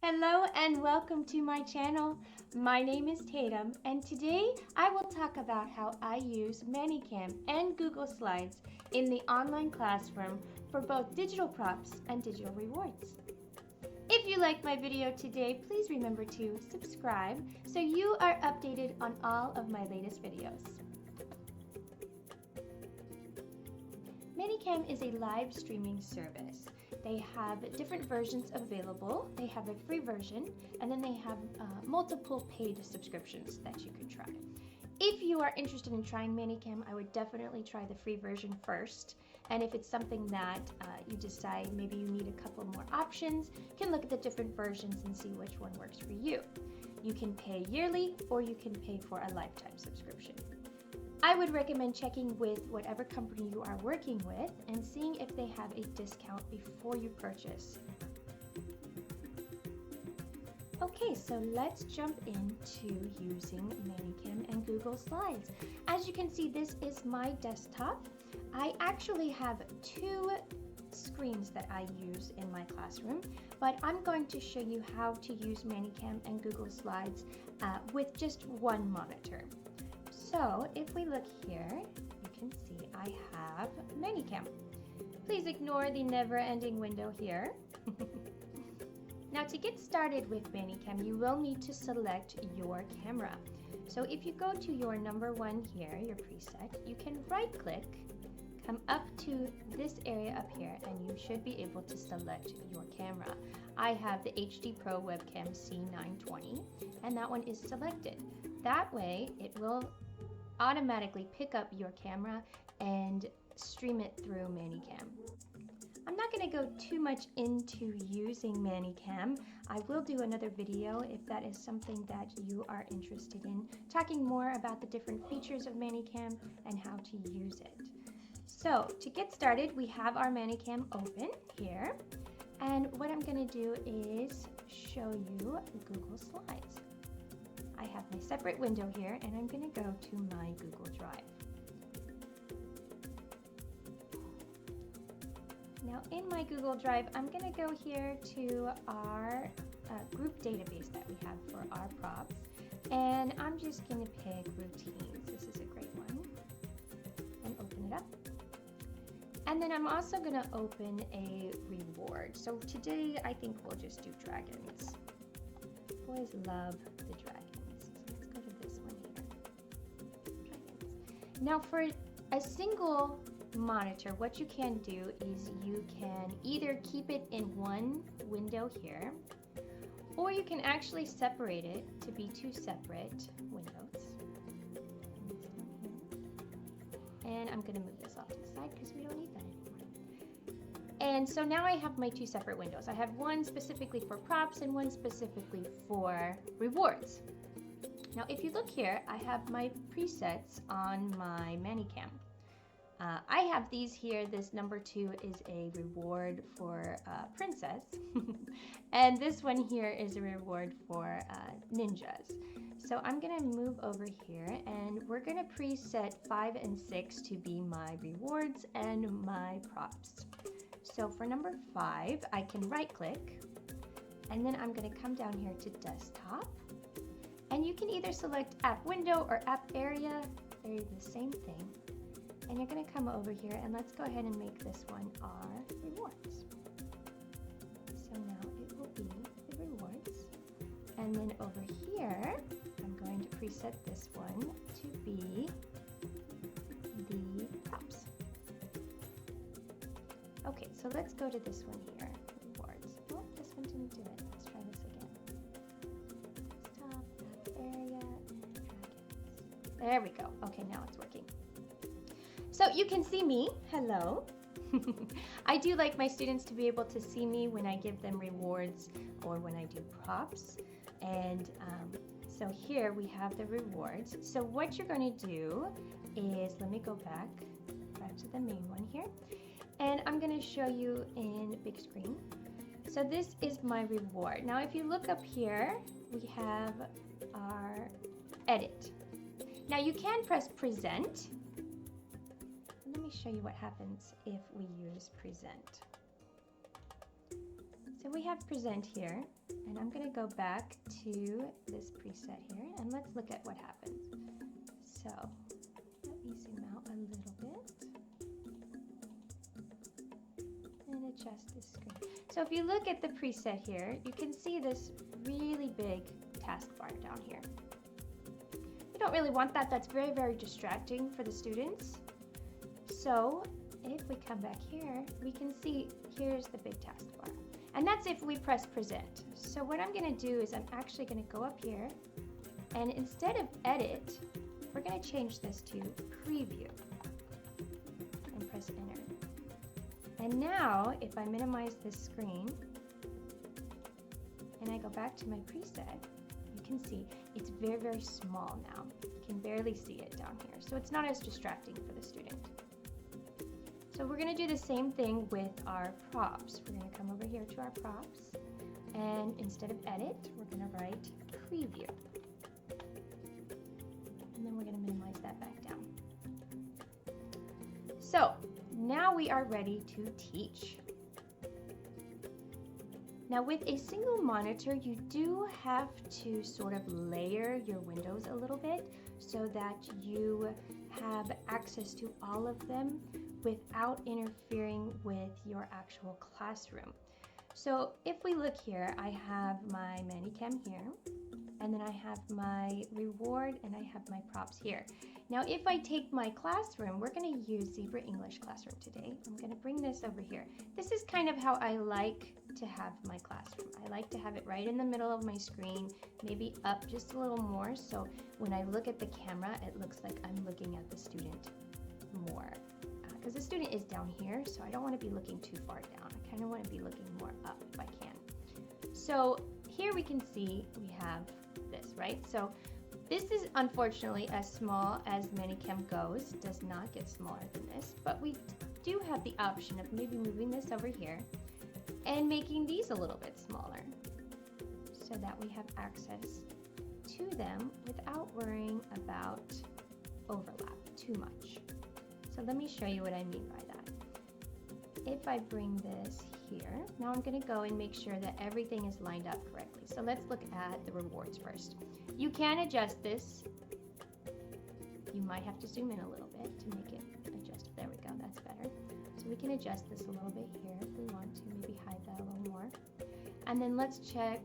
Hello and welcome to my channel. My name is Tatum and today I will talk about how I use ManyCam and Google Slides in the online classroom for both digital props and digital rewards. If you like my video today, please remember to subscribe so you are updated on all of my latest videos. ManyCam is a live streaming service. They have different versions available. They have a free version, and then they have multiple paid subscriptions that you can try. If you are interested in trying ManyCam, I would definitely try the free version first. And if it's something that you decide maybe you need a couple more options, you can look at the different versions and see which one works for you. You can pay yearly or you can pay for a lifetime subscription. I would recommend checking with whatever company you are working with and seeing if they have a discount before you purchase. Okay, so let's jump into using ManyCam and Google Slides. As you can see, this is my desktop. I actually have two screens that I use in my classroom, but I'm going to show you how to use ManyCam and Google Slides with just one monitor. So if we look here, you can see I have ManyCam. Please ignore the never-ending window here. Now to get started with ManyCam, you will need to select your camera. So if you go to your number one here, your preset, you can right-click, come up to this area up here, and you should be able to select your camera. I have the HD Pro Webcam C920, and that one is selected. That way, it will automatically pick up your camera and stream it through ManyCam. I'm not going to go too much into using ManyCam. I will do another video if that is something that you are interested in, talking more about the different features of ManyCam and how to use it. So to get started, we have our ManyCam open here, and what I'm going to do is show you Google Slides. I have my separate window here, and I'm going to go to my Google Drive. Now in my Google Drive, I'm going to go here to our group database that we have for our props, and I'm just going to pick routines. This is a great one, and open it up. And then I'm also going to open a reward. So today I think we'll just do dragons. Boys love the dragons. Now for a single monitor, what you can do is you can either keep it in one window here, or you can actually separate it to be two separate windows. And I'm going to move this off to the side because we don't need that anymore. And so now I have my two separate windows. I have one specifically for props and one specifically for rewards. Now if you look here, I have my presets on my ManyCam. I have these here. This number 2 is a reward for princess, and this one here is a reward for ninjas. So I'm going to move over here, and we're going to preset 5 and 6 to be my rewards and my props. So for number 5, I can right click, and then I'm going to come down here to desktop. And you can either select app window or app area. They're the same thing. And you're going to come over here, and let's go ahead and make this one our rewards. So now it will be the rewards. And then over here, I'm going to preset this one to be the props. Okay, so let's go to this one here, rewards. Oh, this one didn't do it. Let's try this again. Area and dragons. There we go. Okay, now it's working. So you can see me. Hello. I do like my students to be able to see me when I give them rewards or when I do props. And so here we have the rewards. So what you're going to do is, let me go back to the main one here. And I'm going to show you in big screen. So this is my reward. Now if you look up here, we have our edit. Now you can press present. Let me show you what happens if we use present. So So we have present here, and I'm going to go back to this preset here, and let's look at what happens. So let me zoom out a little bit and adjust this screen. So if you look at the preset here, you can see this really big taskbar down here. We don't really want that. That's very, very distracting for the students. So if we come back here, we can see here's the big taskbar. And that's if we press present. So what I'm going to do is I'm actually going to go up here, and instead of edit, we're going to change this to preview and press enter. And now if I minimize this screen and I go back to my preset, you can see it's very, very small now. You can barely see it down here. So it's not as distracting for the student. So we're going to do the same thing with our props. We're going to come over here to our props, and instead of edit, we're going to write preview. And then we're going to minimize that back down. So now we are ready to teach. Now with a single monitor, you do have to sort of layer your windows a little bit so that you have access to all of them without interfering with your actual classroom. So if we look here, I have my ManyCam here, and then I have my reward, and I have my props here. Now if I take my classroom, we're going to use Zebra English Classroom today. I'm going to bring this over here. This is kind of how I like to have my classroom. I like to have it right in the middle of my screen, maybe up just a little more, so when I look at the camera, it looks like I'm looking at the student more. Because the student is down here, so I don't want to be looking too far down. I kind of want to be looking more up if I can. So here we can see we have this, right? So this is unfortunately as small as ManyCam goes. It does not get smaller than this, but we do have the option of maybe moving this over here and making these a little bit smaller so that we have access to them without worrying about overlap too much. So let me show you what I mean by that. If I bring this here, now I'm going to go and make sure that everything is lined up correctly. So let's look at the rewards first. You can adjust this. You might have to zoom in a little bit to make it adjust. There we go, that's better. So we can adjust this a little bit here if we want to, maybe hide that a little more. And then let's check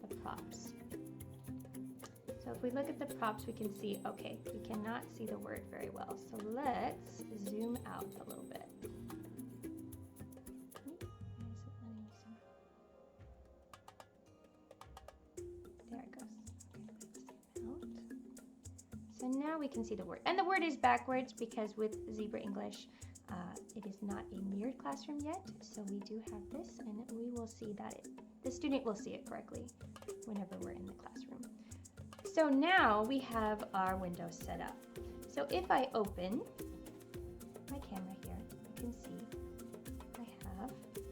the props. So if we look at the props, we can see, okay, we cannot see the word very well. So let's zoom out a little bit. There it goes. Okay, let's zoom out. So now we can see the word. And the word is backwards because with Zebra English, it is not a mirrored classroom yet. So we do have this, and we will see that the student will see it correctly whenever we're in the classroom. So now we have our window set up. So if I open my camera here, you can see I have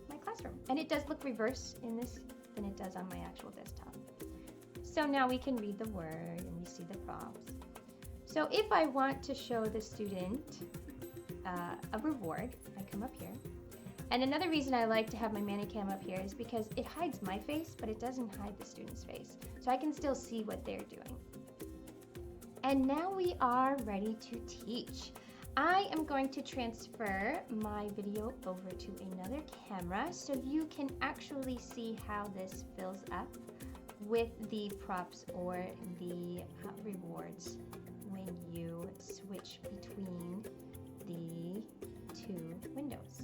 my classroom. And it does look reverse in this than it does on my actual desktop. So now we can read the word and we see the props. So if I want to show the student a reward, I come up here. And another reason I like to have my ManyCam up here is because it hides my face, but it doesn't hide the student's face. So I can still see what they're doing. And now we are ready to teach. I am going to transfer my video over to another camera so you can actually see how this fills up with the props or the rewards when you switch between the two windows.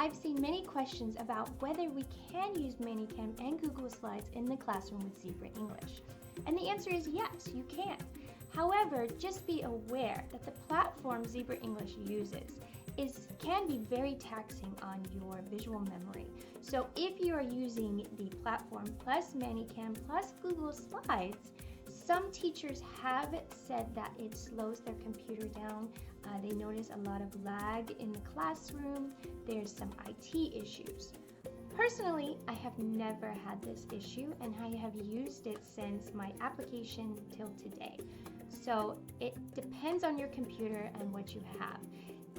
I've seen many questions about whether we can use ManyCam and Google Slides in the classroom with Zebra English. And the answer is yes, you can. However, just be aware that the platform Zebra English uses can be very taxing on your visual memory. So if you are using the platform plus ManyCam plus Google Slides, some teachers have said that it slows their computer down. They notice a lot of lag in the classroom. There's some IT issues. Personally, I have never had this issue, and I have used it since my application till today. So it depends on your computer and what you have.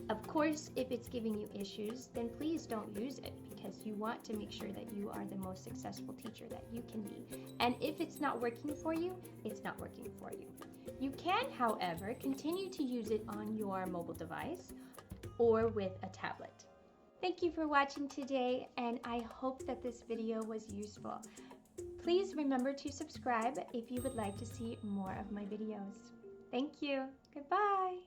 Of course, if it's giving you issues, then please don't use it, because you want to make sure that you are the most successful teacher that you can be. And if it's not working for you, it's not working for you. You can, however, continue to use it on your mobile device or with a tablet. Thank you for watching today, and I hope that this video was useful. Please remember to subscribe if you would like to see more of my videos. Thank you. Goodbye.